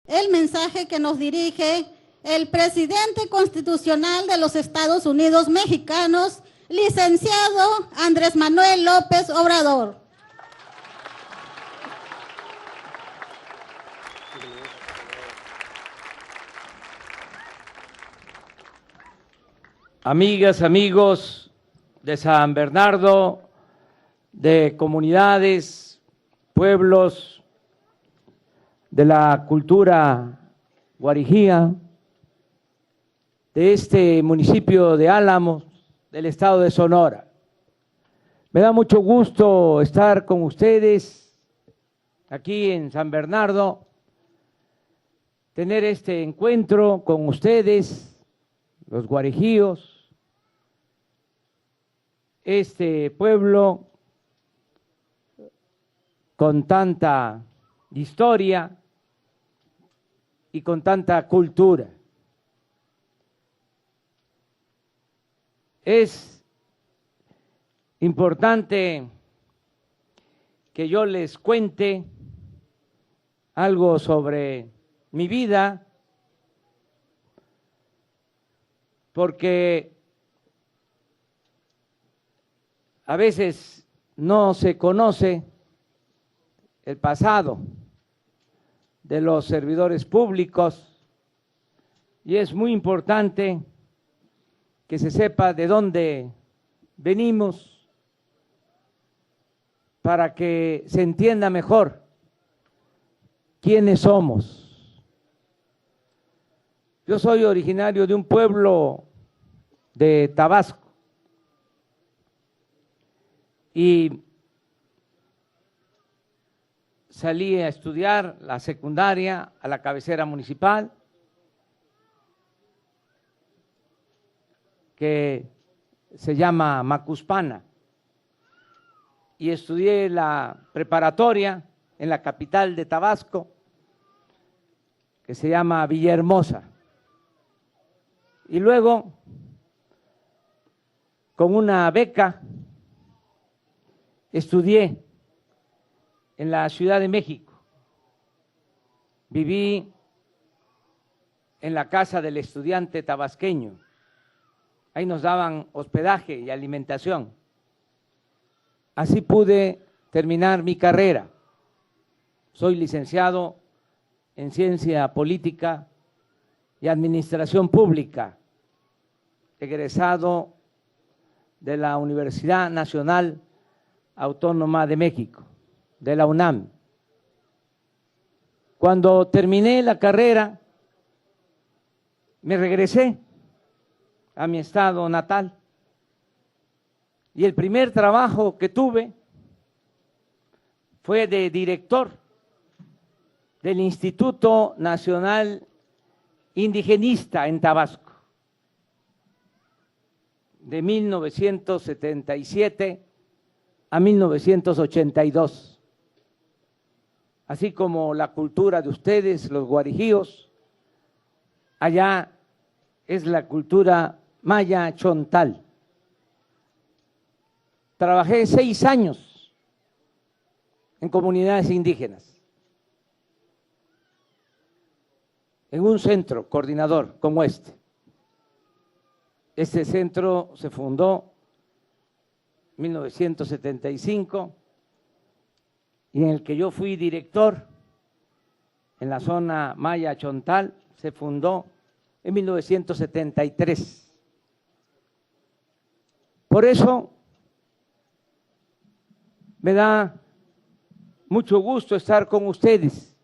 el mensaje que nos dirige el presidente constitucional de los Estados Unidos mexicanos, licenciado Andrés Manuel López Obrador. Amigas, amigos de San Bernardo, de comunidades, pueblos, de la cultura guarijía, de este municipio de Álamos, del estado de Sonora. Me da mucho gusto estar con ustedes aquí en San Bernardo, tener este encuentro con ustedes, los guarijíos, este pueblo con tanta historia y con tanta cultura. Es importante que yo les cuente algo sobre mi vida, porque a veces no se conoce el pasado de los servidores públicos y es muy importante que se sepa de dónde venimos para que se entienda mejor quiénes somos. Yo soy originario de un pueblo de Tabasco y salí a estudiar la secundaria a la cabecera municipal, que se llama Macuspana, y estudié la preparatoria en la capital de Tabasco, que se llama Villahermosa. Y luego, con una beca, estudié en la Ciudad de México. Viví en la casa del estudiante tabasqueño. Ahí nos daban hospedaje y alimentación. Así pude terminar mi carrera. Soy licenciado en Ciencia Política y Administración Pública, egresado de la Universidad Nacional Autónoma de México, de la UNAM. Cuando terminé la carrera, me regresé a mi estado natal y el primer trabajo que tuve fue de director del Instituto Nacional Indigenista en Tabasco, de 1977 a 1982. Así como la cultura de ustedes, los guarijíos, allá es la cultura maya chontal. Trabajé 6 años en comunidades indígenas, en un centro coordinador como este. Este centro se fundó en 1975 y en el que yo fui director en la zona maya chontal se fundó en 1973. Por eso me da mucho gusto estar con ustedes,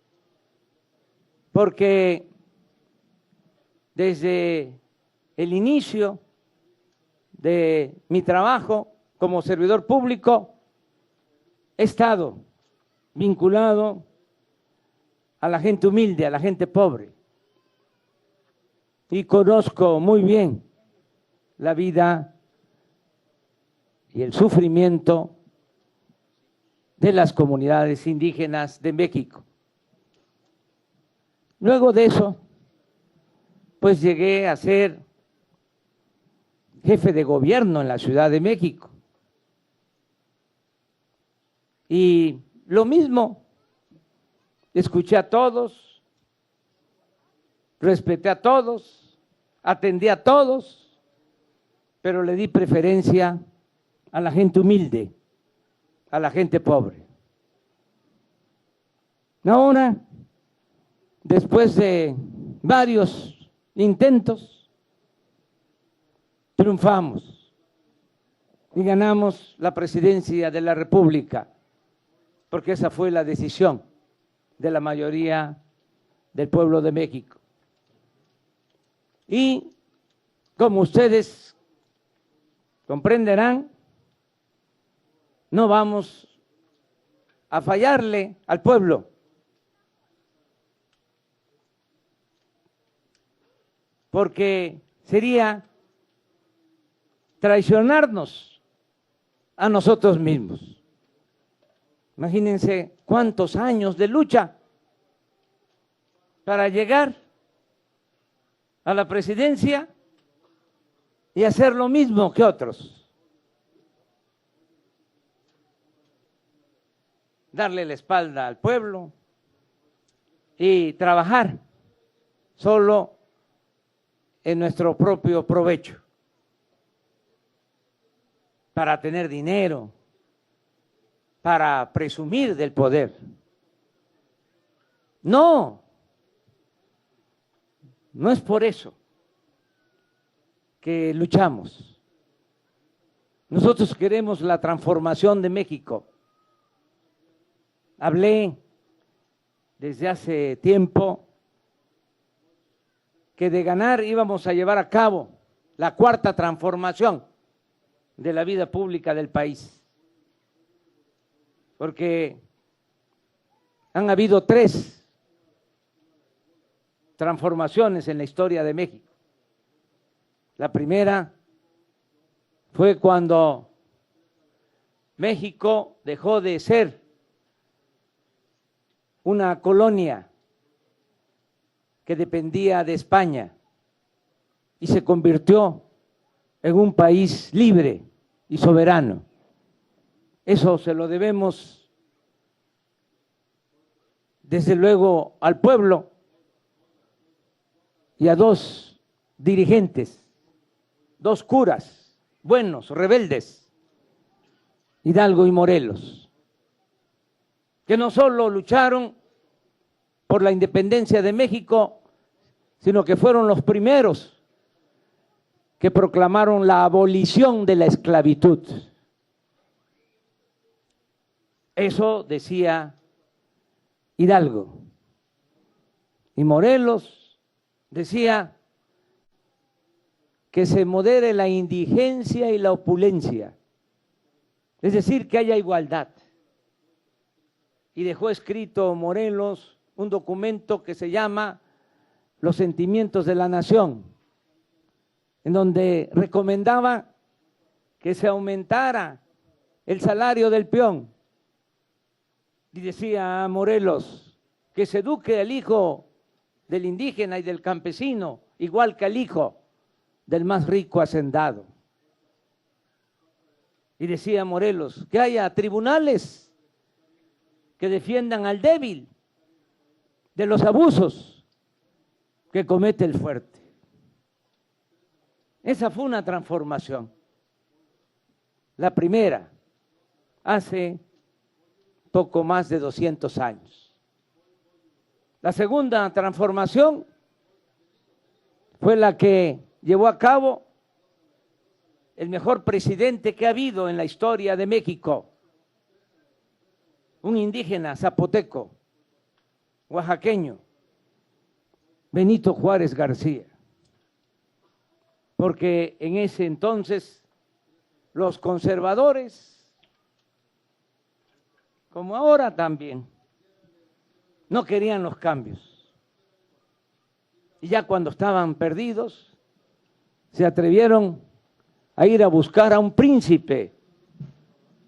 porque desde el inicio de mi trabajo como servidor público he estado vinculado a la gente humilde, a la gente pobre, y conozco muy bien la vida y el sufrimiento de las comunidades indígenas de México. Luego de eso, pues llegué a ser jefe de gobierno en la Ciudad de México. Y lo mismo, escuché a todos, respeté a todos, atendí a todos, pero le di preferencia a la gente humilde, a la gente pobre. Ahora, después de varios intentos, triunfamos y ganamos la presidencia de la República, porque esa fue la decisión de la mayoría del pueblo de México. Y como ustedes comprenderán, no vamos a fallarle al pueblo. Porque sería traicionarnos a nosotros mismos. Imagínense cuántos años de lucha para llegar a la presidencia y hacer lo mismo que otros. Darle la espalda al pueblo y trabajar solo en nuestro propio provecho, para tener dinero, para presumir del poder. No, no es por eso que luchamos. Nosotros queremos la transformación de México. Hablé desde hace tiempo que de ganar íbamos a llevar a cabo la cuarta transformación de la vida pública del país, porque han habido 3 transformaciones en la historia de México. La primera fue cuando México dejó de ser una colonia que dependía de España y se convirtió en un país libre y soberano. Eso se lo debemos, desde luego, al pueblo y a 2 dirigentes, 2 curas buenos, rebeldes, Hidalgo y Morelos, que no solo lucharon por la independencia de México, sino que fueron los primeros que proclamaron la abolición de la esclavitud. Eso decía Hidalgo. Y Morelos decía que se modere la indigencia y la opulencia, es decir, que haya igualdad. Y dejó escrito Morelos un documento que se llama Los Sentimientos de la Nación, en donde recomendaba que se aumentara el salario del peón. Y decía a Morelos que se eduque al hijo del indígena y del campesino, igual que al hijo del más rico hacendado. Y decía Morelos que haya tribunales que defiendan al débil de los abusos que comete el fuerte. Esa fue una transformación. La primera, hace poco más de 200 años. La segunda transformación fue la que llevó a cabo el mejor presidente que ha habido en la historia de México, un indígena zapoteco, oaxaqueño, Benito Juárez García, porque en ese entonces los conservadores, como ahora también, no querían los cambios. Y ya cuando estaban perdidos, se atrevieron a ir a buscar a un príncipe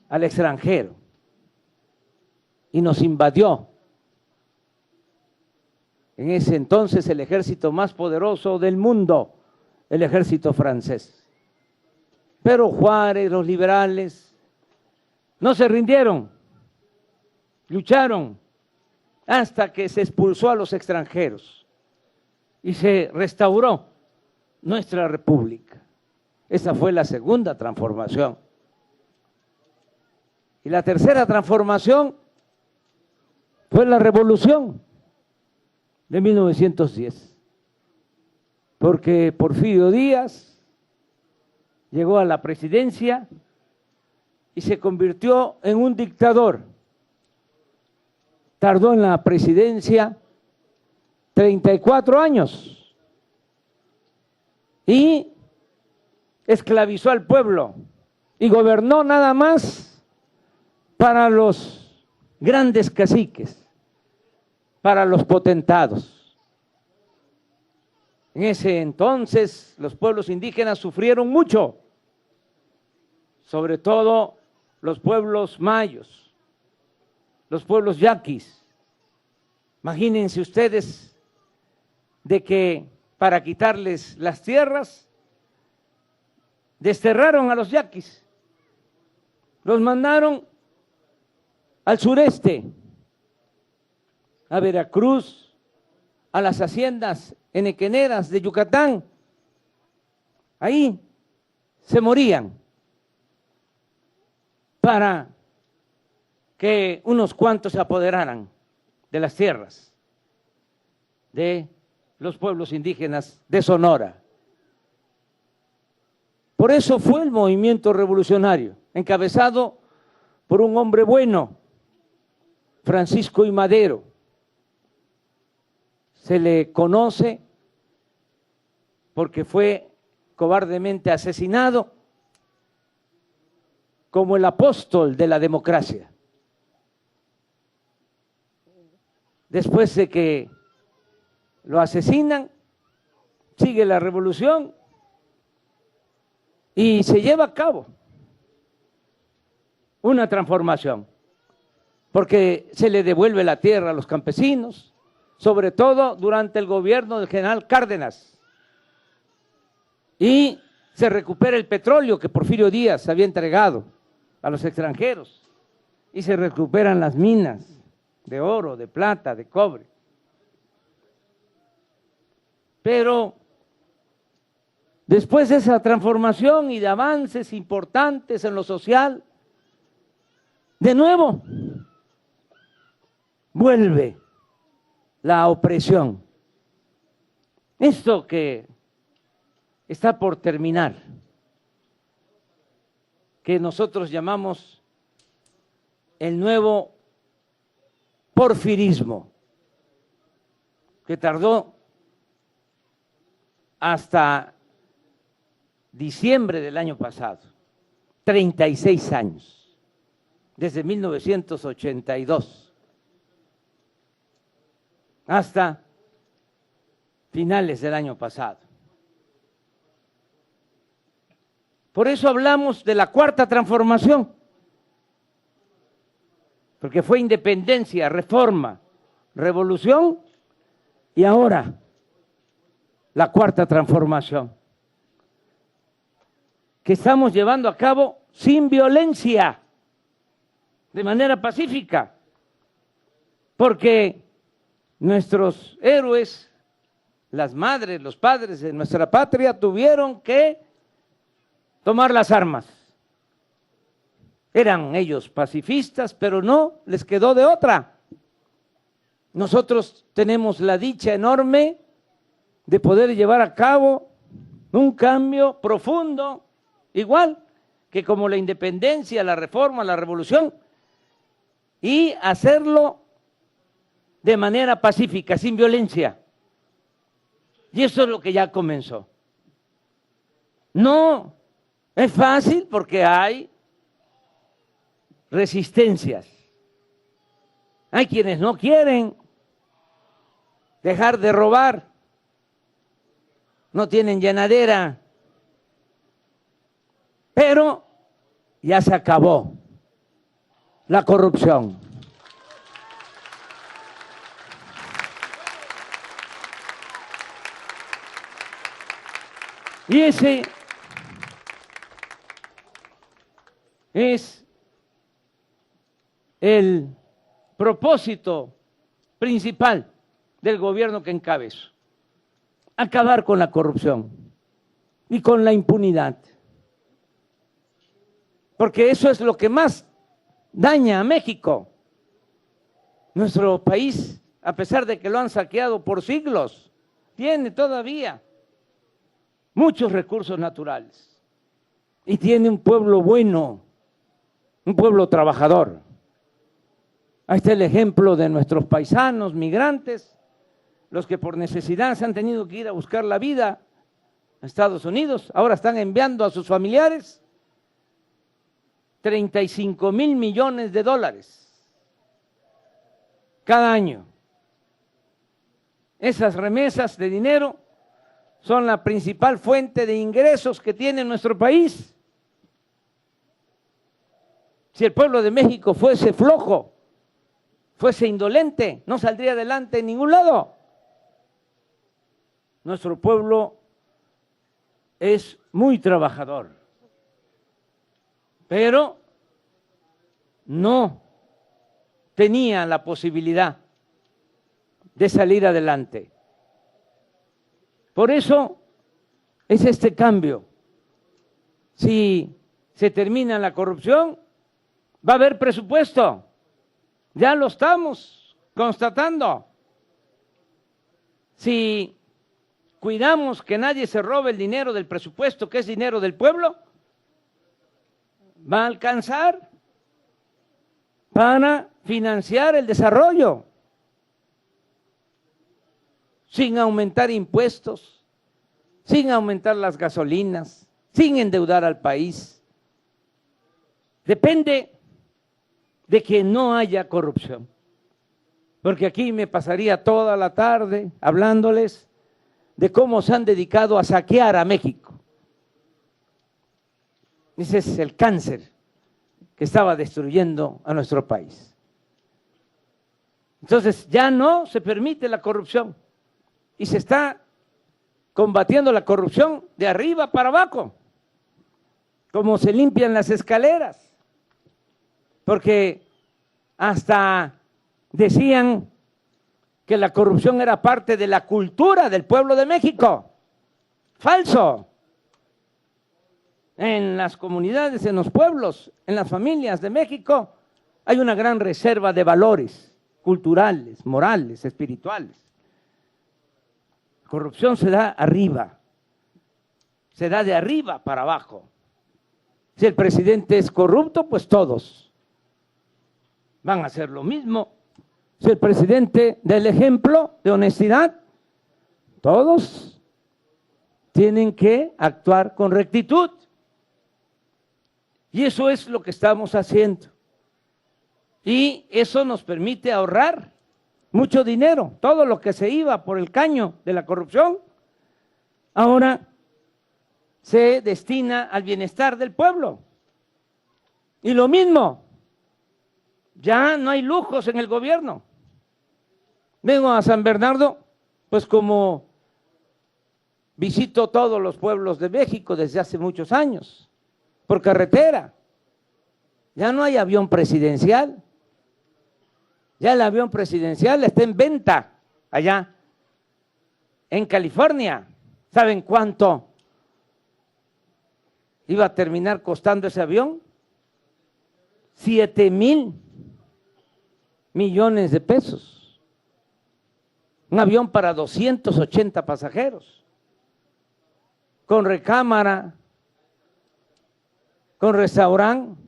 al extranjero y nos invadió. En ese entonces el ejército más poderoso del mundo, el ejército francés. Pero Juárez, los liberales, no se rindieron, lucharon hasta que se expulsó a los extranjeros. y se restauró nuestra república. Esa fue la segunda transformación. Y la tercera transformación fue la revolución de 1910, porque Porfirio Díaz llegó a la presidencia y se convirtió en un dictador. Tardó en la presidencia 34 años y esclavizó al pueblo y gobernó nada más para los grandes caciques, para los potentados. En ese entonces los pueblos indígenas sufrieron mucho, sobre todo los pueblos mayos, los pueblos yaquis. Imagínense ustedes de que para quitarles las tierras desterraron a los yaquis, los mandaron al sureste, a Veracruz, a las haciendas henequeneras de Yucatán. Ahí se morían para que unos cuantos se apoderaran de las tierras de los pueblos indígenas de Sonora. Por eso fue el movimiento revolucionario, encabezado por un hombre bueno, Francisco I. Madero. Se le conoce porque fue cobardemente asesinado como el apóstol de la democracia. Después de que lo asesinan, sigue la revolución y se lleva a cabo una transformación, porque se le devuelve la tierra a los campesinos, sobre todo durante el gobierno del general Cárdenas, y se recupera el petróleo que Porfirio Díaz había entregado a los extranjeros, y se recuperan las minas de oro, de plata, de cobre. Pero después de esa transformación y de avances importantes en lo social, de nuevo vuelve la opresión. Esto que está por terminar, que nosotros llamamos el nuevo porfirismo, que tardó hasta diciembre del año pasado, 36 años, desde 1982 hasta finales del año pasado. Por eso hablamos de la cuarta transformación, porque fue independencia, reforma, revolución y ahora la cuarta transformación, que estamos llevando a cabo sin violencia, de manera pacífica, porque nuestros héroes, las madres, los padres de nuestra patria tuvieron que tomar las armas. Eran ellos pacifistas, pero no les quedó de otra. Nosotros tenemos la dicha enorme de poder llevar a cabo un cambio profundo, igual que como la independencia, la reforma, la revolución, y hacerlo de manera pacífica, sin violencia. Y eso es lo que ya comenzó. No es fácil porque hay resistencias. Hay quienes no quieren dejar de robar, no tienen llenadera, pero ya se acabó la corrupción. Y ese es el propósito principal del gobierno que encabezo. acabar con la corrupción y con la impunidad, porque eso es lo que más daña a México. Nuestro país, a pesar de que lo han saqueado por siglos, tiene todavía muchos recursos naturales y tiene un pueblo bueno, un pueblo trabajador. Ahí está el ejemplo de nuestros paisanos migrantes, los que por necesidad se han tenido que ir a buscar la vida a Estados Unidos, ahora están enviando a sus familiares 35,000 millones de dólares cada año. Esas remesas de dinero son la principal fuente de ingresos que tiene nuestro país. Si el pueblo de México fuese flojo, fuese indolente, no saldría adelante en ningún lado. Nuestro pueblo es muy trabajador, pero no tenía la posibilidad de salir adelante. Por eso es este cambio. Si se termina la corrupción, va a haber presupuesto. Ya lo estamos constatando. Si cuidamos que nadie se robe el dinero del presupuesto, que es dinero del pueblo, va a alcanzar para financiar el desarrollo, sin aumentar impuestos, sin aumentar las gasolinas, sin endeudar al país. Depende de que no haya corrupción, porque aquí me pasaría toda la tarde hablándoles de cómo se han dedicado a saquear a México. Ese es el cáncer que estaba destruyendo a nuestro país. Entonces ya no se permite la corrupción y se está combatiendo la corrupción de arriba para abajo, como se limpian las escaleras, porque hasta decían que la corrupción era parte de la cultura del pueblo de México. Falso. En las comunidades, en los pueblos, en las familias de México, hay una gran reserva de valores culturales, morales, espirituales. La corrupción se da arriba, se da de arriba para abajo. Si el presidente es corrupto, pues todos van a hacer lo mismo. Si el presidente da el ejemplo de honestidad, todos tienen que actuar con rectitud. Y eso es lo que estamos haciendo. Y eso nos permite ahorrar mucho dinero. Todo lo que se iba por el caño de la corrupción, ahora se destina al bienestar del pueblo. Y lo mismo, ya no hay lujos en el gobierno. Vengo a San Bernardo, pues como visito todos los pueblos de México desde hace muchos años, por carretera. Ya no hay avión presidencial. Ya el avión presidencial está en venta allá en California. ¿Saben cuánto iba a terminar costando ese avión? 7,000 millones de pesos. Un avión para 280 pasajeros, con recámara, con restaurante.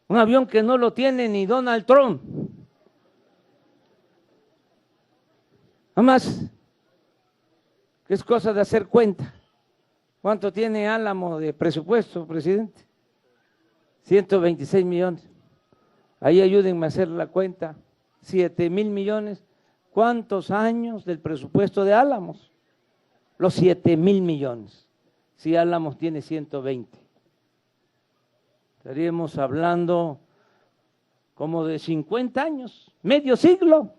Un avión que no lo tiene ni Donald Trump. Nada más que es cosa de hacer cuenta. ¿Cuánto tiene Álamo de presupuesto, presidente? 126 millones. Ahí ayúdenme a hacer la cuenta. 7,000 millones. ¿Cuántos años del presupuesto de Álamos? Los 7,000 millones. Si Álamos tiene 120. Estaríamos hablando como de 50 años, medio siglo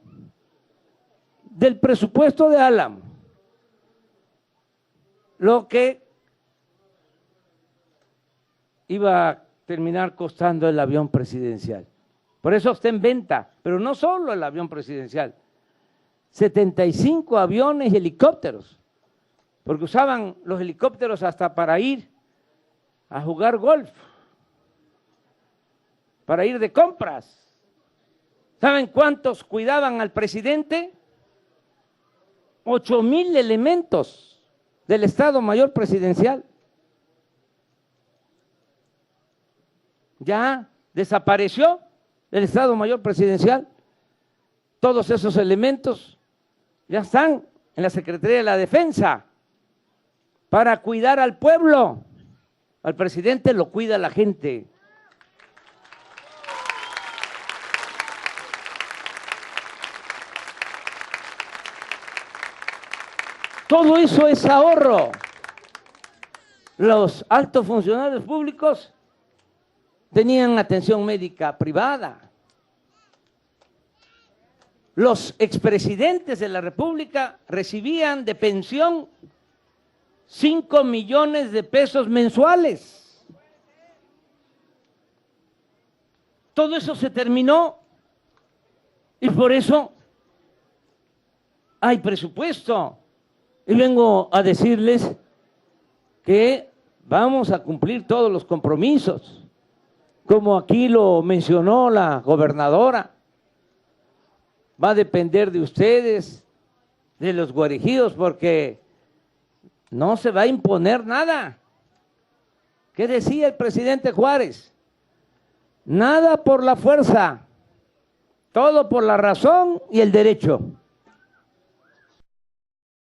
del presupuesto de Álamo. Lo que iba a terminar costando el avión presidencial. Por eso está en venta, pero no solo el avión presidencial, 75 aviones y helicópteros, porque usaban los helicópteros hasta para ir a jugar golf, para ir de compras. ¿Saben cuántos cuidaban al presidente? 8,000 elementos del Estado Mayor Presidencial. Ya desapareció el Estado Mayor Presidencial. Todos esos elementos ya están en la Secretaría de la Defensa para cuidar al pueblo. Al presidente lo cuida la gente. Todo eso es ahorro. Los altos funcionarios públicos tenían atención médica privada. Los expresidentes de la República recibían de pensión 5 millones de pesos mensuales. Todo eso se terminó y por eso hay presupuesto. Y vengo a decirles que vamos a cumplir todos los compromisos, como aquí lo mencionó la gobernadora. Va a depender de ustedes, de los guarejíos, porque no se va a imponer nada. ¿Qué decía el presidente Juárez? Nada por la fuerza, todo por la razón y el derecho.